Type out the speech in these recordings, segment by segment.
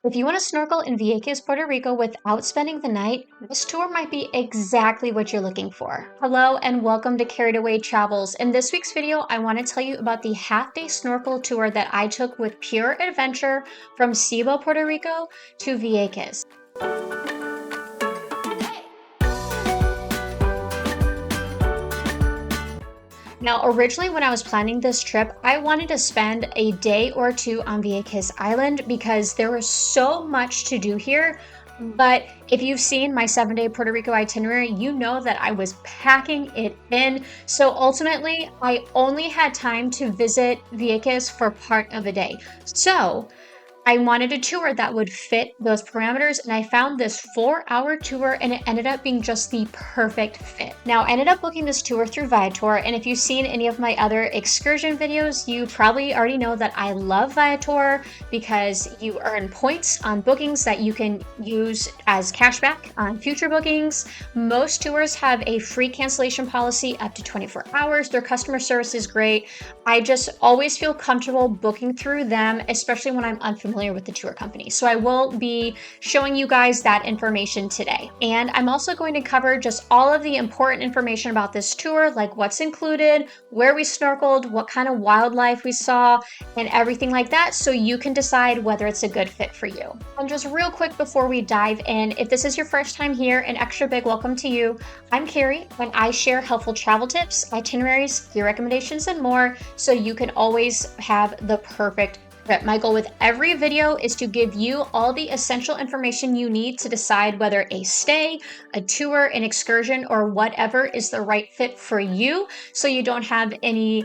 If you want to snorkel in Vieques, Puerto Rico without spending the night, this tour might be exactly what you're looking for. Hello and welcome to Carried Away Travels. In this week's video, I want to tell you about the half-day snorkel tour that I took with Pure Adventure from Ceiba, Puerto Rico to Vieques. Now, originally when I was planning this trip, I wanted to spend a day or two on Vieques Island because there was so much to do here. But if you've seen my 7-day Puerto Rico itinerary, you know that I was packing it in. So ultimately, I only had time to visit Vieques for part of a day. So I wanted a tour that would fit those parameters, and I found this 4-hour tour, and it ended up being just the perfect fit. Now, I ended up booking this tour through Viator, and if you've seen any of my other excursion videos, you probably already know that I love Viator because you earn points on bookings that you can use as cashback on future bookings. Most tours have a free cancellation policy up to 24 hours. Their customer service is great. I just always feel comfortable booking through them, especially when I'm unfamiliar with the tour company. So I will be showing you guys that information today. And I'm also going to cover just all of the important information about this tour, like what's included, where we snorkeled, what kind of wildlife we saw, and everything like that, so you can decide whether it's a good fit for you. And just real quick before we dive in, if this is your first time here, an extra big welcome to you. I'm Carrie, and I share helpful travel tips, itineraries, gear recommendations, and more, so you can always have the perfect trip. My goal with every video is to give you all the essential information you need to decide whether a stay, a tour, an excursion, or whatever is the right fit for you, so you don't have any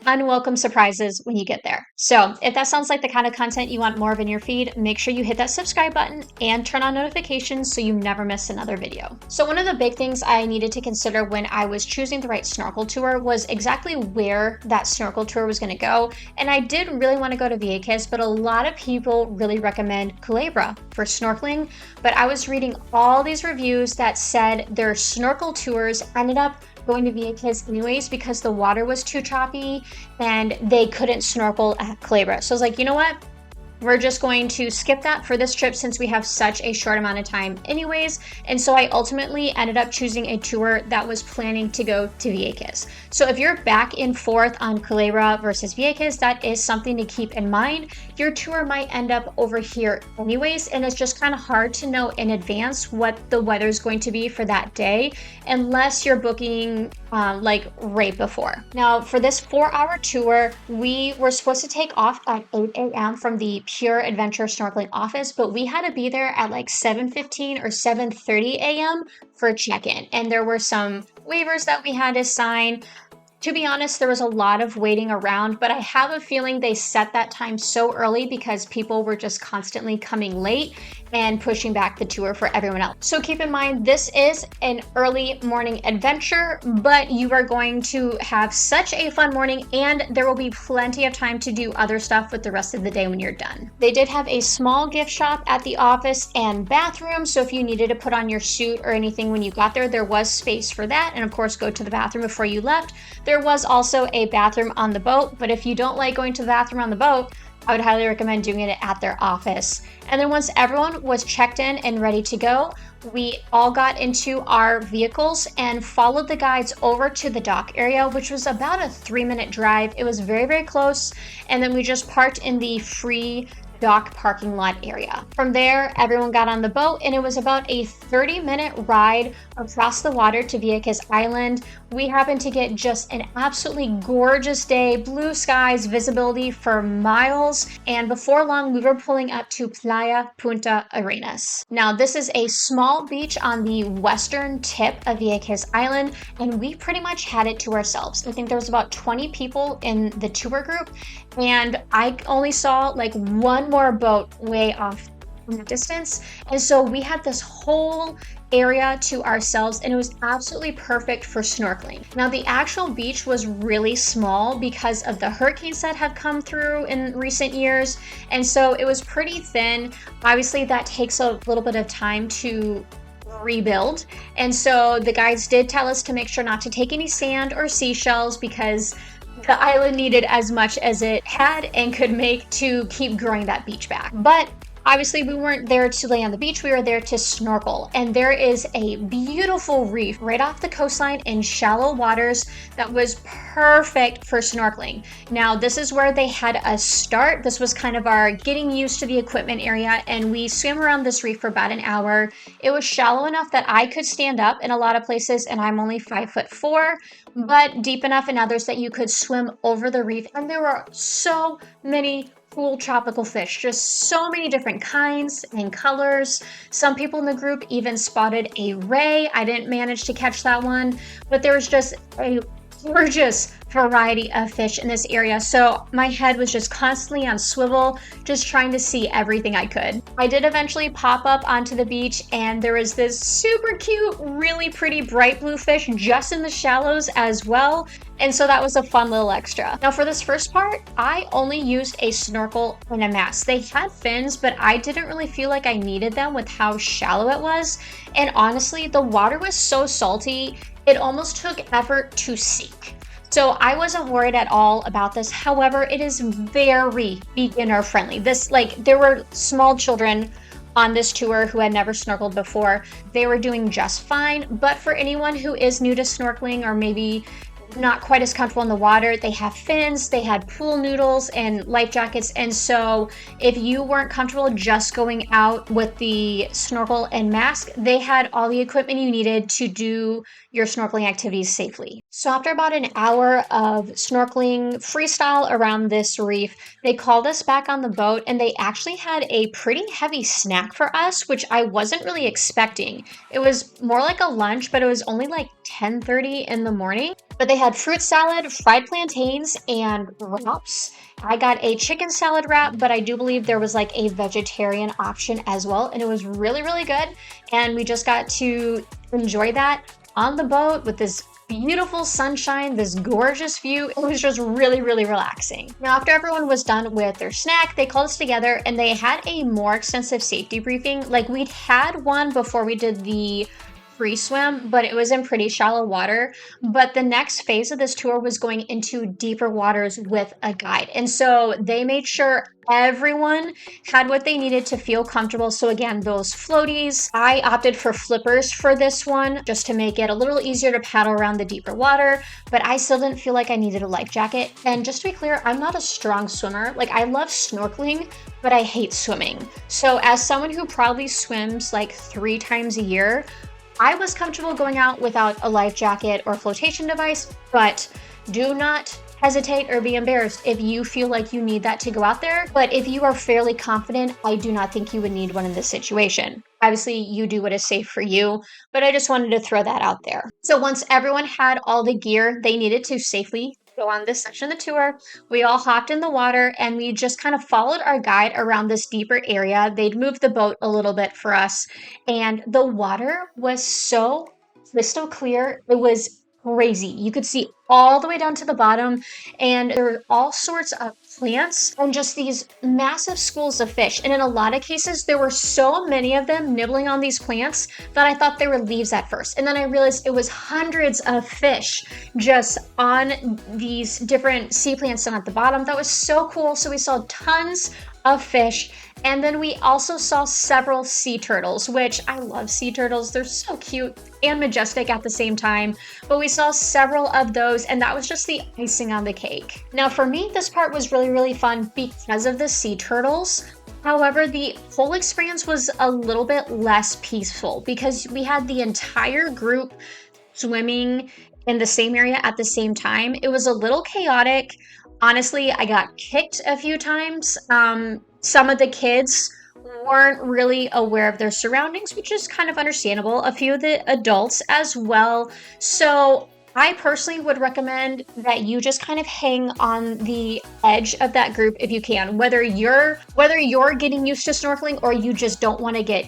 unwelcome surprises when you get there. So if that sounds like the kind of content you want more of in your feed, make sure you hit that subscribe button and turn on notifications so you never miss another video. So one of the big things I needed to consider when I was choosing the right snorkel tour was exactly where that snorkel tour was going to go. And I did really want to go to Vieques, but a lot of people really recommend Culebra for snorkeling. But I was reading all these reviews that said their snorkel tours ended up going to Vieques anyways because the water was too choppy and they couldn't snorkel at Culebra. So I was like, you know what? We're just going to skip that for this trip since we have such a short amount of time anyways. And so I ultimately ended up choosing a tour that was planning to go to Vieques. So if you're back and forth on Culebra versus Vieques, that is something to keep in mind. Your tour might end up over here anyways, and it's just kind of hard to know in advance what the weather is going to be for that day unless you're booking like right before. Now for this 4-hour tour, we were supposed to take off at 8 a.m. from the Pure Adventure Snorkeling office, but we had to be there at like 7:15 or 7:30 a.m. for check-in. And there were some waivers that we had to sign. To be honest, there was a lot of waiting around, but I have a feeling they set that time so early because people were just constantly coming late and pushing back the tour for everyone else. So keep in mind, this is an early morning adventure, but you are going to have such a fun morning and there will be plenty of time to do other stuff with the rest of the day when you're done. They did have a small gift shop at the office and bathroom, so if you needed to put on your suit or anything when you got there, there was space for that, and of course go to the bathroom before you left. There was also a bathroom on the boat, but if you don't like going to the bathroom on the boat, I would highly recommend doing it at their office. And then once everyone was checked in and ready to go, we all got into our vehicles and followed the guides over to the dock area, which was about a 3-minute drive. It was very, very close. And then we just parked in the free dock parking lot area. From there, everyone got on the boat and it was about a 30-minute ride across the water to Vieques Island. We happened to get just an absolutely gorgeous day, blue skies, visibility for miles, and before long we were pulling up to Playa Punta Arenas. Now this is a small beach on the western tip of Vieques Island, and we pretty much had it to ourselves. I think there was about 20 people in the tour group, and I only saw like one more boat way off in the distance, and so we had this whole area to ourselves, and it was absolutely perfect for snorkeling. Now the actual beach was really small because of the hurricanes that have come through in recent years, and so it was pretty thin. Obviously that takes a little bit of time to rebuild, and so the guides did tell us to make sure not to take any sand or seashells because the island needed as much as it had and could make to keep growing that beach back. But Obviously, we weren't there to lay on the beach, we were there to snorkel. And there is a beautiful reef right off the coastline in shallow waters that was perfect for snorkeling. Now, this is where they had us start. This was kind of our getting used to the equipment area, and we swam around this reef for about an hour. It was shallow enough that I could stand up in a lot of places, and I'm only 5'4", but deep enough in others that you could swim over the reef. And there were so many cool tropical fish, just so many different kinds and colors. Some people in the group even spotted a ray. I didn't manage to catch that one, but there was just a gorgeous variety of fish in this area. So my head was just constantly on swivel, just trying to see everything I could. I did eventually pop up onto the beach, and there was this super cute, really pretty bright blue fish just in the shallows as well. And so that was a fun little extra. Now for this first part, I only used a snorkel and a mask. They had fins, but I didn't really feel like I needed them with how shallow it was. And honestly, the water was so salty, it almost took effort to seek. So I wasn't worried at all about this. However, it is very beginner friendly. There were small children on this tour who had never snorkeled before. They were doing just fine. But for anyone who is new to snorkeling or maybe not quite as comfortable in the water, they have fins, they had pool noodles and life jackets. And so if you weren't comfortable just going out with the snorkel and mask, they had all the equipment you needed to do your snorkeling activities safely. So after about an hour of snorkeling freestyle around this reef, they called us back on the boat, and they actually had a pretty heavy snack for us, which I wasn't really expecting. It was more like a lunch, but it was only like 10:30 in the morning. But they had fruit salad, fried plantains, and wraps. I got a chicken salad wrap, but I do believe there was like a vegetarian option as well, and it was really, really good. And we just got to enjoy that on the boat with this beautiful sunshine, this gorgeous view. It was just really, really relaxing. Now, after everyone was done with their snack, they called us together and they had a more extensive safety briefing. Like, we'd had one before we did the free swim, but it was in pretty shallow water. But the next phase of this tour was going into deeper waters with a guide. And so they made sure everyone had what they needed to feel comfortable. So again, those floaties, I opted for flippers for this one just to make it a little easier to paddle around the deeper water, but I still didn't feel like I needed a life jacket. And just to be clear, I'm not a strong swimmer. Like, I love snorkeling, but I hate swimming. So as someone who probably swims like 3 times a year, I was comfortable going out without a life jacket or flotation device, but do not hesitate or be embarrassed if you feel like you need that to go out there. But if you are fairly confident, I do not think you would need one in this situation. Obviously, you do what is safe for you, but I just wanted to throw that out there. So once everyone had all the gear they needed to safely go on this section of the tour, we all hopped in the water and we just kind of followed our guide around this deeper area. They'd moved the boat a little bit for us, and the water was so crystal clear. It was crazy. You could see all the way down to the bottom, and there were all sorts of plants and just these massive schools of fish. And in a lot of cases, there were so many of them nibbling on these plants that I thought they were leaves at first. And then I realized it was hundreds of fish just on these different sea plants down at the bottom. That was so cool. So we saw tons of fish. And then we also saw several sea turtles, which I love sea turtles. They're so cute and majestic at the same time. But we saw several of those, and that was just the icing on the cake. Now for me, this part was really, really fun because of the sea turtles. However, the whole experience was a little bit less peaceful because we had the entire group swimming in the same area at the same time. It was a little chaotic. Honestly, I got kicked a few times. Some of the kids weren't really aware of their surroundings, which is kind of understandable. A few of the adults as well. So I personally would recommend that you just kind of hang on the edge of that group if you can, whether you're getting used to snorkeling or you just don't want to get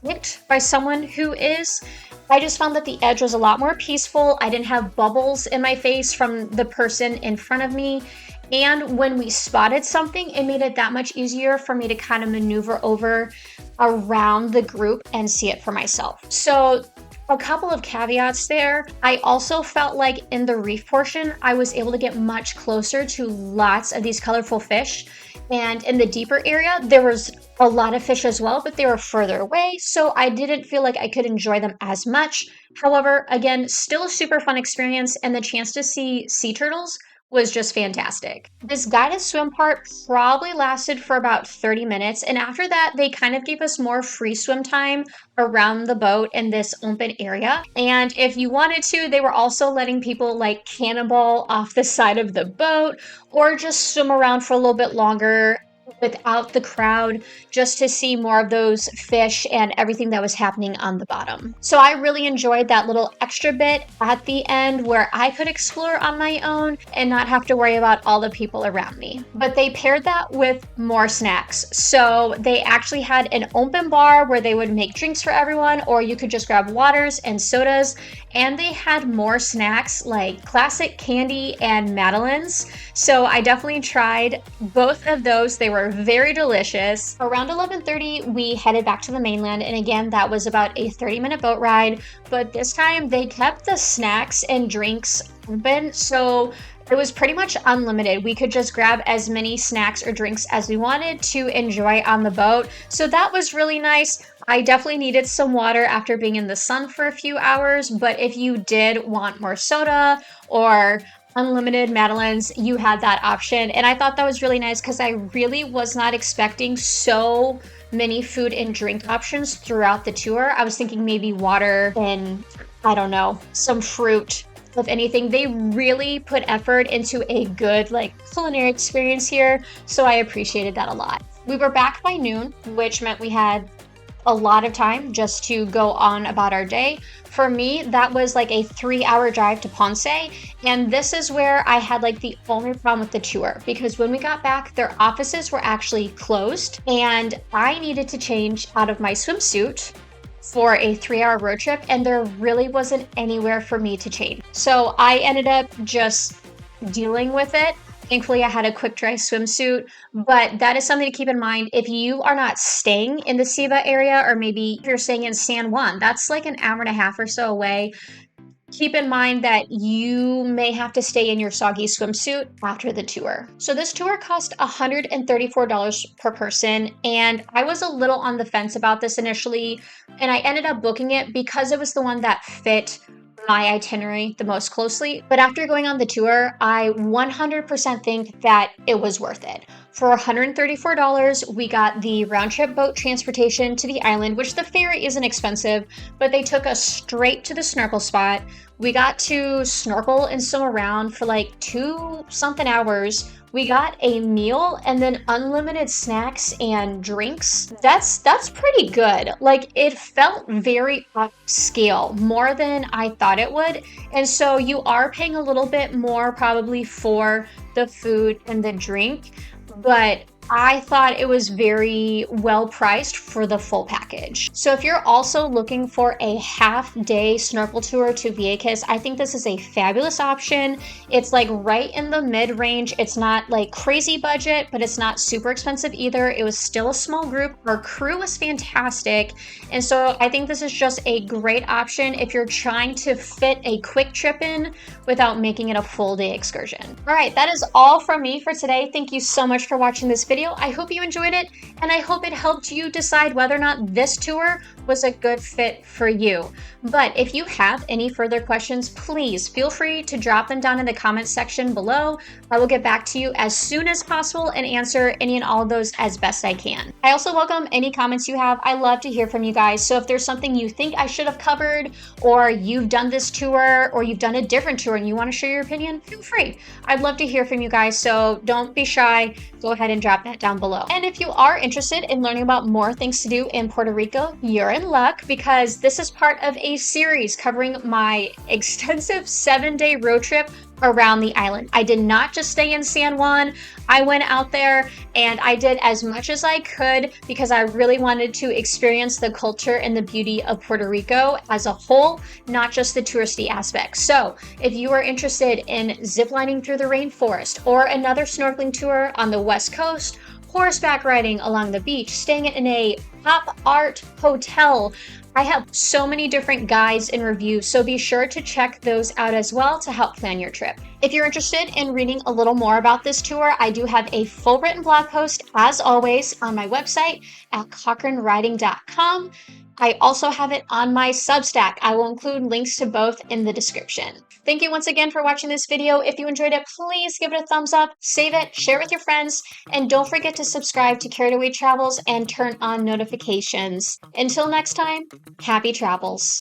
kicked by someone who is. I just found that the edge was a lot more peaceful. I didn't have bubbles in my face from the person in front of me. And when we spotted something, it made it that much easier for me to kind of maneuver over around the group and see it for myself. So a couple of caveats there. I also felt like in the reef portion, I was able to get much closer to lots of these colorful fish. And in the deeper area, there was a lot of fish as well, but they were further away, so I didn't feel like I could enjoy them as much. However, again, still a super fun experience, and the chance to see sea turtles was just fantastic. This guided swim part probably lasted for about 30 minutes, and after that, they kind of gave us more free swim time around the boat in this open area. And if you wanted to, they were also letting people like cannonball off the side of the boat or just swim around for a little bit longer without the crowd, just to see more of those fish and everything that was happening on the bottom. So I really enjoyed that little extra bit at the end where I could explore on my own and not have to worry about all the people around me. But they paired that with more snacks. So they actually had an open bar where they would make drinks for everyone, or you could just grab waters and sodas. And they had more snacks like classic candy and madeleines. So I definitely tried both of those. They were very delicious. Around 11:30, we headed back to the mainland. And again, that was about a 30-minute boat ride. But this time they kept the snacks and drinks open. So it was pretty much unlimited. We could just grab as many snacks or drinks as we wanted to enjoy on the boat. So that was really nice. I definitely needed some water after being in the sun for a few hours, but if you did want more soda or unlimited madeleines, you had that option. And I thought that was really nice because I really was not expecting so many food and drink options throughout the tour. I was thinking maybe water and, I don't know, some fruit. If anything, they really put effort into a good culinary experience here, so I appreciated that a lot. We were back by noon, which meant we had a lot of time just to go on about our day. For me, that was like a 3-hour drive to Ponce, and this is where I had the only problem with the tour, because when we got back, their offices were actually closed, and I needed to change out of my swimsuit for a 3-hour road trip, and there really wasn't anywhere for me to change. So I ended up just dealing with it. Thankfully, I had a quick dry swimsuit, but that is something to keep in mind if you are not staying in the Ceiba area, or maybe if you're staying in San Juan, that's like an hour and a half or so away. Keep in mind that you may have to stay in your soggy swimsuit after the tour. So this tour cost $134 per person, and I was a little on the fence about this initially, and I ended up booking it because it was the one that fit my itinerary the most closely. But after going on the tour, I 100% think that it was worth it. For $134, we got the round trip boat transportation to the island, which the ferry isn't expensive, but they took us straight to the snorkel spot. We got to snorkel and swim around for 2-something hours. We got a meal and then unlimited snacks and drinks. That's pretty good. It felt very upscale, more than I thought it would. And so you are paying a little bit more probably for the food and the drink, but I thought it was very well priced for the full package. So if you're also looking for a half-day snorkel tour to Vieques, I think this is a fabulous option. It's right in the mid-range. It's not crazy budget, but it's not super expensive either. It was still a small group. Our crew was fantastic. And so I think this is just a great option if you're trying to fit a quick trip in without making it a full day excursion. All right, that is all from me for today. Thank you so much for watching this video. I hope you enjoyed it, and I hope it helped you decide whether or not this tour was a good fit for you. But if you have any further questions, please feel free to drop them down in the comments section below. I will get back to you as soon as possible and answer any and all of those as best I can. I also welcome any comments you have. I love to hear from you guys. So if there's something you think I should have covered, or you've done this tour, or you've done a different tour and you want to share your opinion, feel free. I'd love to hear from you guys, so don't be shy. Go ahead and drop that down below. And if you are interested in learning about more things to do in Puerto Rico, you're in luck, because this is part of a series covering my extensive 7-day road trip around the island. I did not just stay in San Juan. I went out there and I did as much as I could because I really wanted to experience the culture and the beauty of Puerto Rico as a whole, not just the touristy aspects. So if you are interested in ziplining through the rainforest, or another snorkeling tour on the West Coast, horseback riding along the beach, staying in a Pop Art Hotel. I have so many different guides and reviews, so be sure to check those out as well to help plan your trip. If you're interested in reading a little more about this tour, I do have a full written blog post, as always, on my website at cochranewriting.com. I also have it on my Substack. I will include links to both in the description. Thank you once again for watching this video. If you enjoyed it, please give it a thumbs up, save it, share it with your friends, and don't forget to subscribe to Carried Away Travels and turn on notifications. Until next time, happy travels.